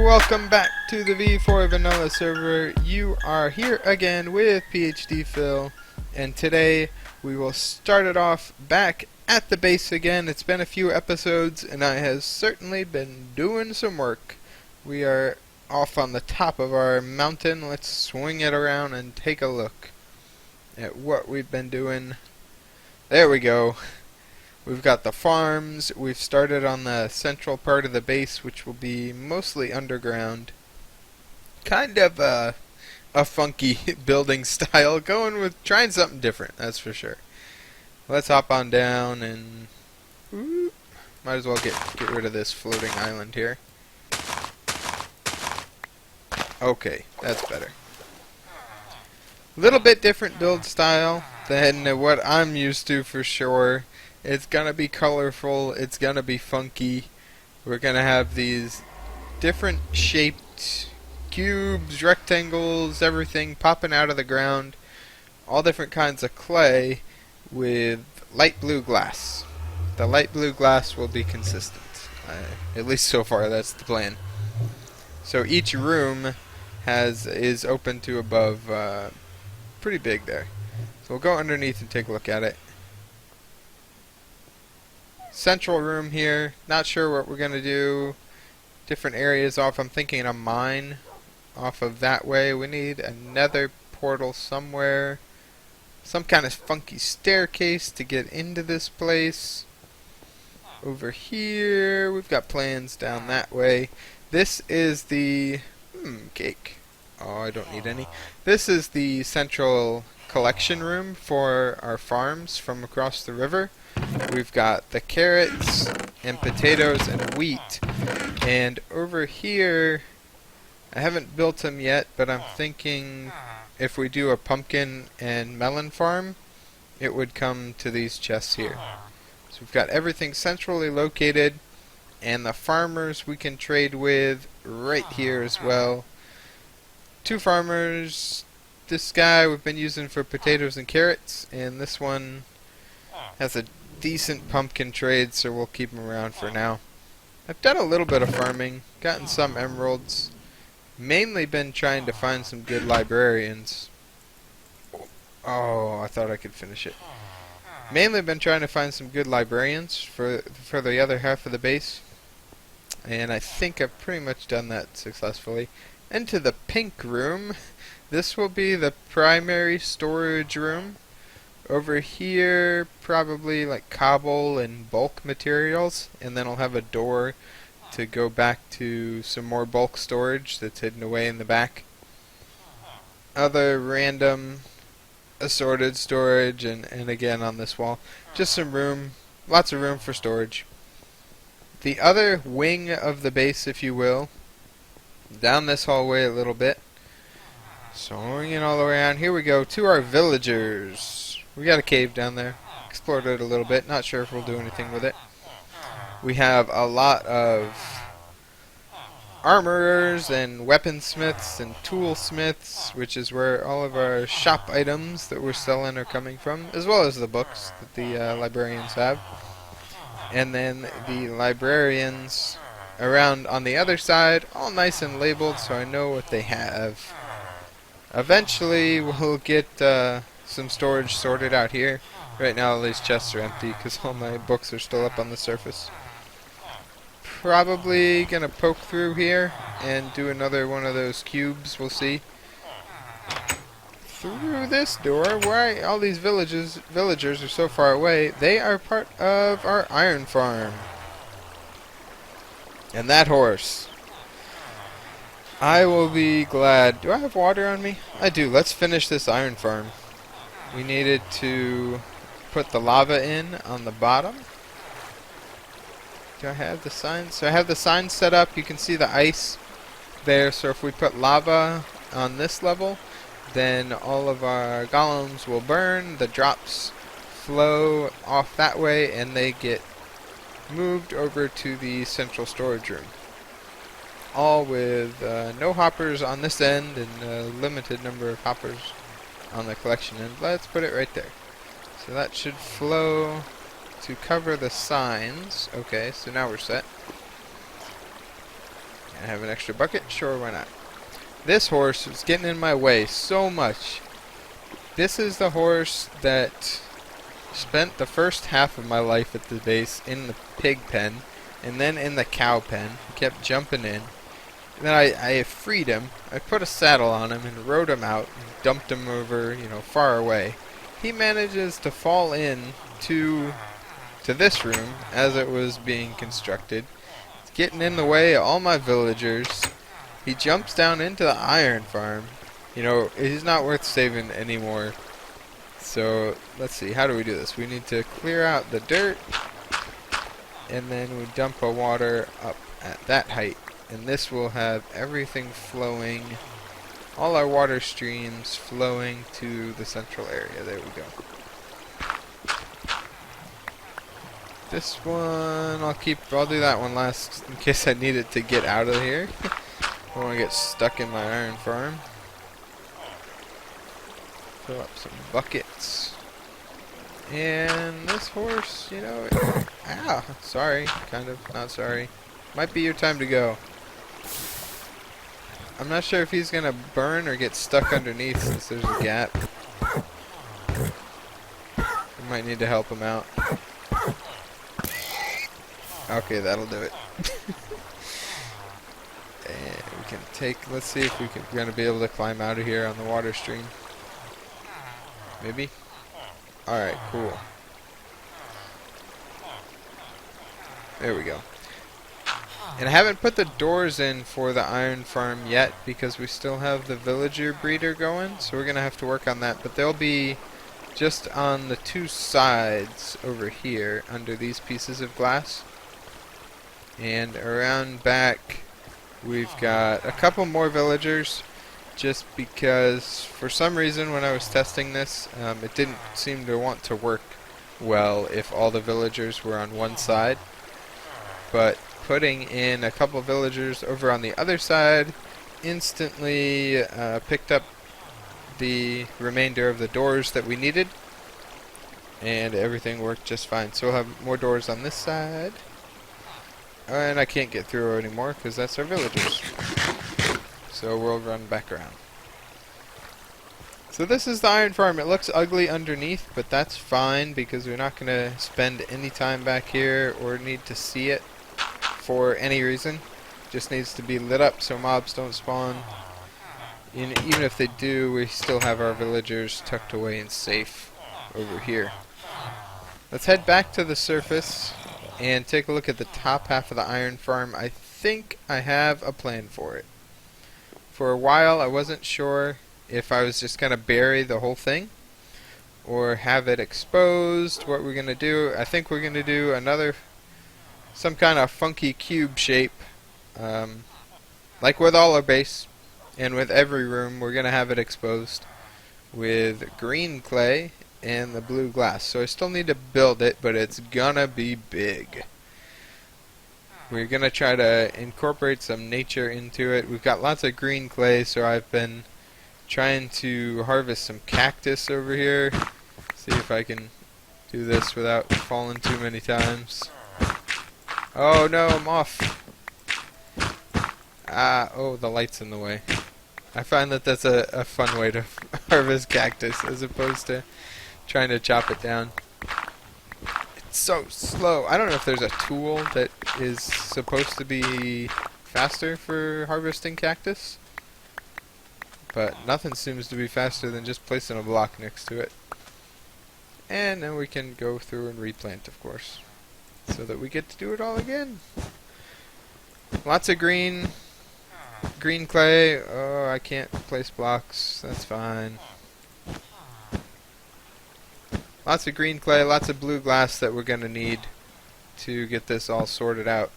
welcome back to the V4 Vanilla server. You are here again with PhD Phil, and today we will start it off back at the base again. It's been a few episodes, and I have certainly been doing some work. We are off on the top of our mountain. Let's swing it around and take a look at what we've been doing. There we go. We've got the farms. We've started on the central part of the base, which will be mostly underground. Kind of a funky building style, trying something different, that's for sure. Let's hop on down and might as well get rid of this floating island here. Okay, that's better. Little bit different build style than what I'm used to for sure. It's gonna be colorful, it's gonna be funky. We're gonna have these different shaped cubes, rectangles, everything popping out of the ground. All different kinds of clay with light blue glass. The light blue glass will be consistent. At least so far, that's the plan. So each room is open to above, pretty big there. So we'll go underneath and take a look at it. Central room here, not sure what we're going to do. Different areas off, I'm thinking a mine off of that way. We need another portal somewhere. Some kind of funky staircase to get into this place. Over here, we've got plans down that way. This is the... cake. Oh, I don't need any. This is the central collection room for our farms from across the river. We've got the carrots and potatoes and wheat. And over here, I haven't built them yet, but I'm thinking if we do a pumpkin and melon farm, it would come to these chests here. So we've got everything centrally located, and the farmers we can trade with right here as well. Two farmers. This guy we've been using for potatoes and carrots, and this one has a decent pumpkin trade, so we'll keep him around for now. I've done a little bit of farming, gotten some emeralds, mainly been trying to find some good librarians. Oh, I thought I could finish it. Mainly been trying to find some good librarians for the other half of the base, and I think I've pretty much done that successfully. Into the pink room. This will be the primary storage room. Over here, probably like cobble and bulk materials, and then I'll have a door to go back to some more bulk storage that's hidden away in the back. Other random assorted storage, and again on this wall, just some room, lots of room for storage. The other wing of the base, if you will, down this hallway a little bit, swinging all the way around. Here we go to our villagers. We got a cave down there. Explored it a little bit. Not sure if we'll do anything with it. We have a lot of armorers and weaponsmiths and toolsmiths, which is where all of our shop items that we're selling are coming from, as well as the books that the librarians have. And then the librarians around on the other side, all nice and labeled so I know what they have. Eventually we'll get some storage sorted out here. Right now all these chests are empty because all my books are still up on the surface. Probably gonna poke through here and do another one of those cubes, we'll see. Through this door, why all these villagers are so far away, they are part of our iron farm. And that horse. I will be glad. Do I have water on me? I do. Let's finish this iron farm. We needed to put the lava in on the bottom. Do I have the signs? So I have the signs set up. You can see the ice there. So if we put lava on this level, then all of our golems will burn. The drops flow off that way, and they get moved over to the central storage room. All with no hoppers on this end and a limited number of hoppers on the collection end. Let's put it right there. So that should flow to cover the signs. Okay, so now we're set. I have an extra bucket? Sure, why not? This horse was getting in my way so much. This is the horse that spent the first half of my life at the base in the pig pen and then in the cow pen. He kept jumping in. And then I freed him. I put a saddle on him and rode him out and dumped him over, far away. He manages to fall in to this room as it was being constructed. It's getting in the way of all my villagers. He jumps down into the iron farm. He's not worth saving anymore. So, let's see, how do we do this? We need to clear out the dirt, and then we dump a water up at that height. And this will have everything flowing, all our water streams flowing to the central area. There we go. This one, I'll do that one last in case I need it to get out of here. I don't want to get stuck in my iron farm. Fill up some buckets. And this horse, sorry, kind of, not sorry. Might be your time to go. I'm not sure if he's gonna burn or get stuck underneath since there's a gap. We might need to help him out. Okay, that'll do it. And we can let's see if we're gonna be able to climb out of here on the water stream. Maybe? Alright, cool. There we go. And I haven't put the doors in for the iron farm yet because we still have the villager breeder going, so we're gonna have to work on that. But they'll be just on the two sides over here under these pieces of glass. And around back we've got a couple more villagers, just because for some reason when I was testing this, it didn't seem to want to work well if all the villagers were on one side. But putting in a couple villagers over on the other side instantly picked up the remainder of the doors that we needed, and everything worked just fine. So we'll have more doors on this side. And I can't get through anymore because that's our villagers. So we'll run back around. So this is the iron farm. It looks ugly underneath, but that's fine because we're not going to spend any time back here or need to see it for any reason. Just needs to be lit up so mobs don't spawn. And even if they do, we still have our villagers tucked away and safe over here. Let's head back to the surface and take a look at the top half of the iron farm. I think I have a plan for it. For a while I wasn't sure if I was just going to bury the whole thing or have it exposed. What we're going to do, I think we're going to do some kind of funky cube shape, like with all our base and with every room. We're going to have it exposed with green clay and the blue glass. So I still need to build it, but it's gonna be big. We're gonna try to incorporate some nature into it. We've got lots of green clay, so I've been trying to harvest some cactus over here. See if I can do this without falling too many times. Oh no, I'm off. Oh, the light's in the way. I find that that's a fun way to harvest cactus as opposed to trying to chop it down. It's so slow. I don't know if there's a tool that is supposed to be faster for harvesting cactus, but nothing seems to be faster than just placing a block next to it. And then we can go through and replant, of course, so that we get to do it all again. Lots of green clay. Oh, I can't place blocks. That's fine. Lots of green clay, lots of blue glass that we're going to need to get this all sorted out.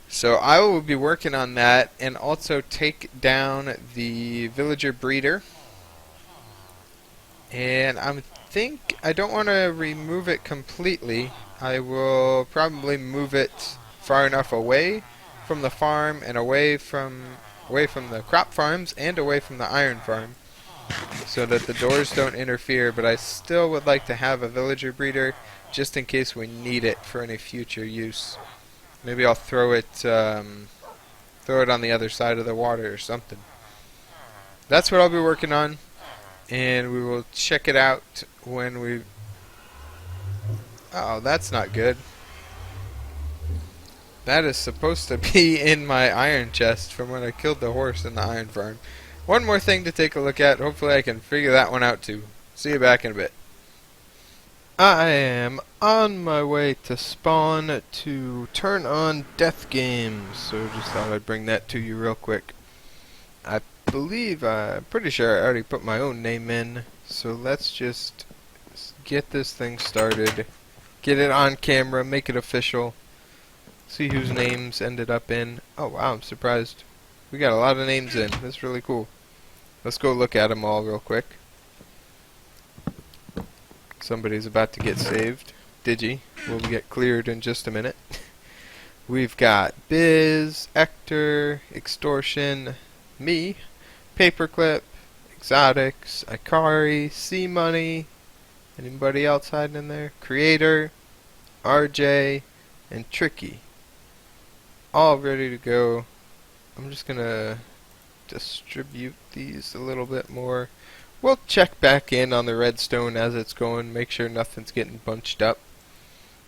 So I will be working on that and also take down the villager breeder. And I don't want to remove it completely. I will probably move it far enough away from the farm and away from the crop farms and away from the iron farm, so that the doors don't interfere, but I still would like to have a villager breeder just in case we need it for any future use. Maybe I'll throw it Throw it on the other side of the water or something. That's what I'll be working on, and we will check it out when we... Oh, that's not good. That is supposed to be in my iron chest from when I killed the horse in the iron farm. One more thing to take a look at. Hopefully I can figure that one out too. See you back in a bit. I am on my way to spawn to turn on death games. So just thought I'd bring that to you real quick. I'm pretty sure I already put my own name in. So let's just get this thing started. Get it on camera, make it official. See whose names ended up in. Oh wow, I'm surprised. We got a lot of names in. That's really cool. Let's go look at them all real quick. Somebody's about to get saved. Digi will get cleared in just a minute. We've got Biz, Ector, Extortion, me, Paperclip, Exotics, Ikari, C-Money, anybody else hiding in there? Creator, RJ, and Tricky. All ready to go. I'm just gonna distribute these a little bit more. We'll check back in on the redstone as it's going, make sure nothing's getting bunched up,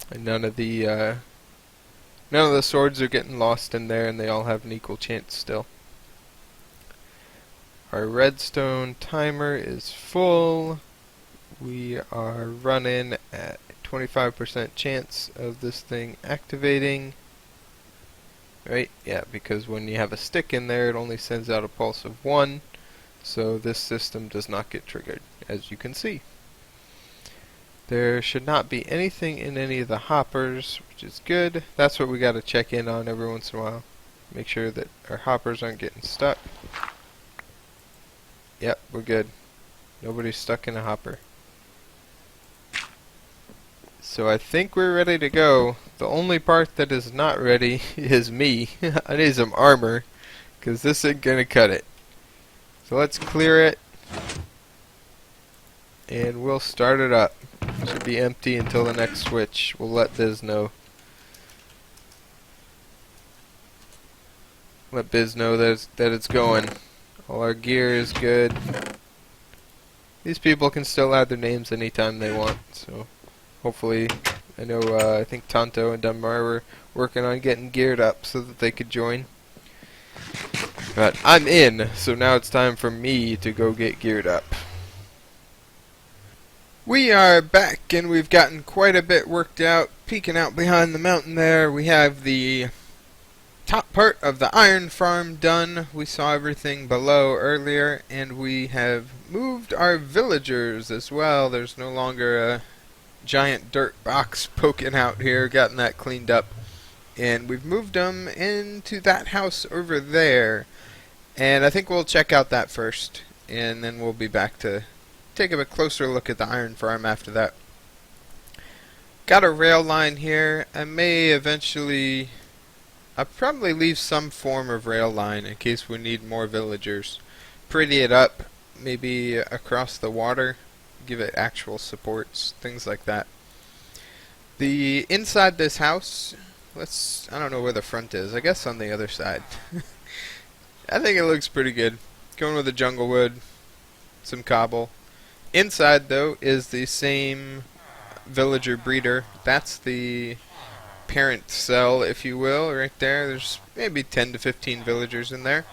and none of the swords are getting lost in there, and they all have an equal chance still. Our redstone timer is full. We are running at 25% chance of this thing activating. Right? Yeah, because when you have a stick in there, it only sends out a pulse of 1. So this system does not get triggered, as you can see. There should not be anything in any of the hoppers, which is good. That's what we got to check in on every once in a while. Make sure that our hoppers aren't getting stuck. Yep, we're good. Nobody's stuck in a hopper. So I think we're ready to go. The only part that is not ready is me. I need some armor, because this ain't gonna cut it. So let's clear it, and we'll start it up. It should be empty until the next switch. We'll let Biz know. Let Biz know that it's going. All our gear is good. These people can still add their names anytime they want, so hopefully, I know, I think Tonto and Dunbar were working on getting geared up so that they could join. But I'm in, so now it's time for me to go get geared up. We are back, and we've gotten quite a bit worked out. Peeking out behind the mountain there, we have the top part of the iron farm done. We saw everything below earlier, and we have moved our villagers as well. There's no longer a giant dirt box poking out here. Gotten that cleaned up, and we've moved them into that house over there. And I think we'll check out that first, and then we'll be back to take a closer look at the iron farm after that. Got a rail line here. I may eventually... I'll probably leave some form of rail line in case we need more villagers. Pretty it up, maybe across the water, give it actual supports, things like that. The inside this house, I don't know where the front is, I guess on the other side. I think it looks pretty good. Going with the jungle wood, some cobble. Inside though is the same villager breeder. That's the parent cell, if you will, right there. There's maybe 10 to 15 villagers in there.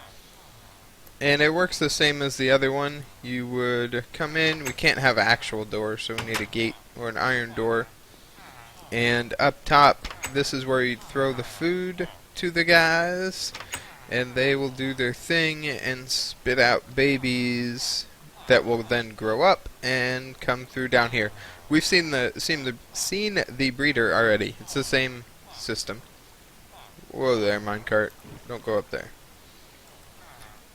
And it works the same as the other one. You would come in, we can't have an actual door, so we need a gate or an iron door. And up top, this is where you'd throw the food to the guys, and they will do their thing and spit out babies that will then grow up and come through down here. We've seen the breeder already. It's the same system. Whoa there, minecart. Don't go up there.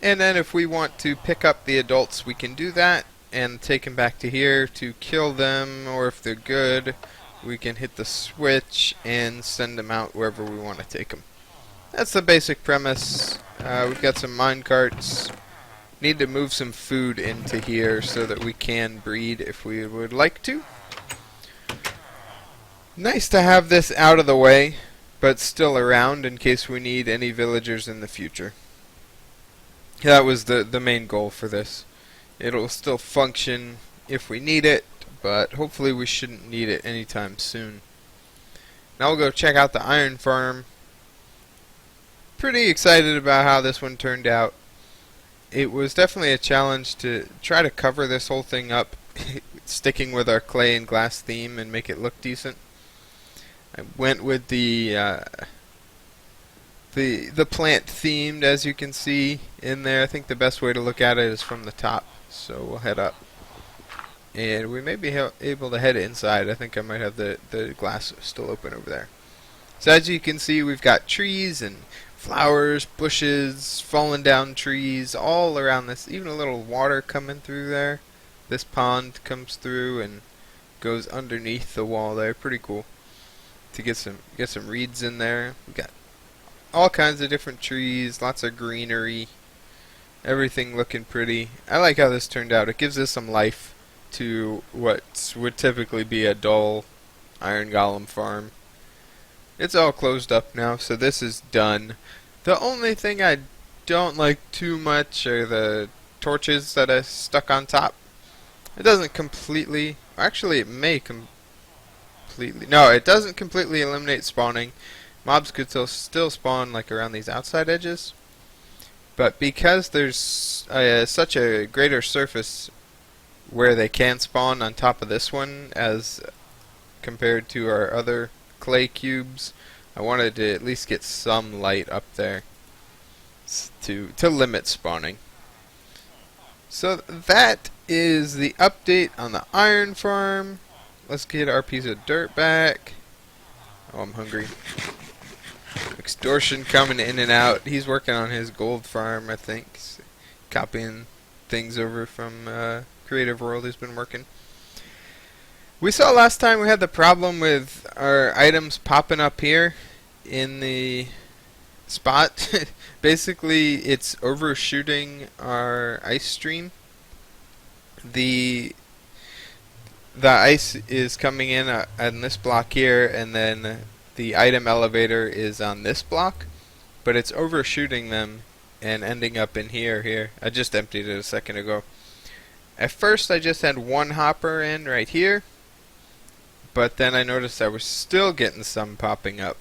And then if we want to pick up the adults, we can do that and take them back to here to kill them, or if they're good, we can hit the switch and send them out wherever we want to take them. That's the basic premise. We've got some minecarts. Need to move some food into here so that we can breed if we would like to. Nice to have this out of the way, but still around in case we need any villagers in the future. That was the main goal for this. It'll still function if we need it, but hopefully we shouldn't need it anytime soon. Now we'll go check out the iron farm. Pretty excited about how this one turned out. It was definitely a challenge to try to cover this whole thing up, sticking with our clay and glass theme and make it look decent. I went with the plant themed, as you can see in there. I think the best way to look at it is from the top. So we'll head up, and we may be able to head inside. I think I might have the glass still open over there. So as you can see, we've got trees and flowers, bushes, fallen down trees all around this. Even a little water coming through there. This pond comes through and goes underneath the wall there. Pretty cool. To get some reeds in there. We got all kinds of different trees, lots of greenery, everything looking pretty. I like how this turned out. It gives us some life to what would typically be a dull iron golem farm. It's all closed up now, so this is done. The only thing I don't like too much are the torches that I stuck on top. It doesn't completely, actually it may completely, no, it doesn't completely eliminate spawning. Mobs could still spawn like around these outside edges, but because there's such a greater surface where they can spawn on top of this one as compared to our other clay cubes, I wanted to at least get some light up there to limit spawning. So that is the update on the iron farm. Let's get our piece of dirt back. Oh, I'm hungry. Extortion coming in and out. He's working on his gold farm, I think. Copying things over from Creative World. He's been working. We saw last time we had the problem with our items popping up here in the spot. Basically, it's overshooting our ice stream. The ice is coming in on this block here, and then the item elevator is on this block, but it's overshooting them and ending up in here. I just emptied it a second ago. At first I just had one hopper in right here, but then I noticed I was still getting some popping up.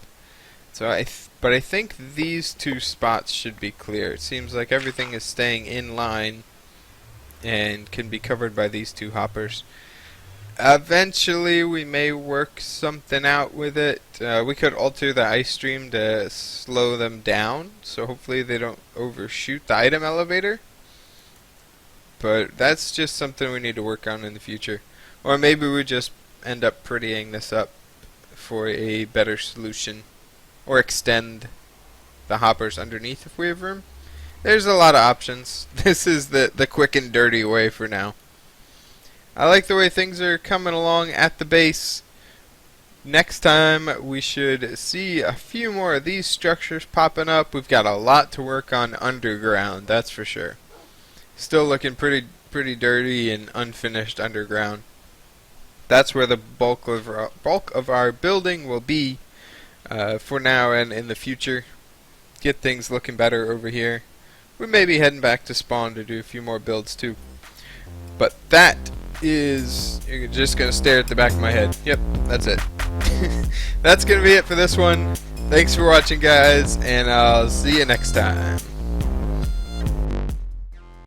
So but I think these two spots should be clear. It seems like everything is staying in line and can be covered by these two hoppers. Eventually we may work something out with it. We could alter the ice stream to slow them down, so hopefully they don't overshoot the item elevator. But that's just something we need to work on in the future. Or maybe we just end up prettying this up for a better solution. Or extend the hoppers underneath if we have room. There's a lot of options. This is the quick and dirty way for now. I like the way things are coming along at the base. Next time we should see a few more of these structures popping up. We've got a lot to work on underground, that's for sure. Still looking pretty dirty and unfinished underground. That's where the bulk of our building will be for now and in the future. Get things looking better over here. We may be heading back to spawn to do a few more builds too. But that is, you're just going to stare at the back of my head. Yep, that's it. That's going to be it for this one. Thanks for watching, guys, and I'll see you next time.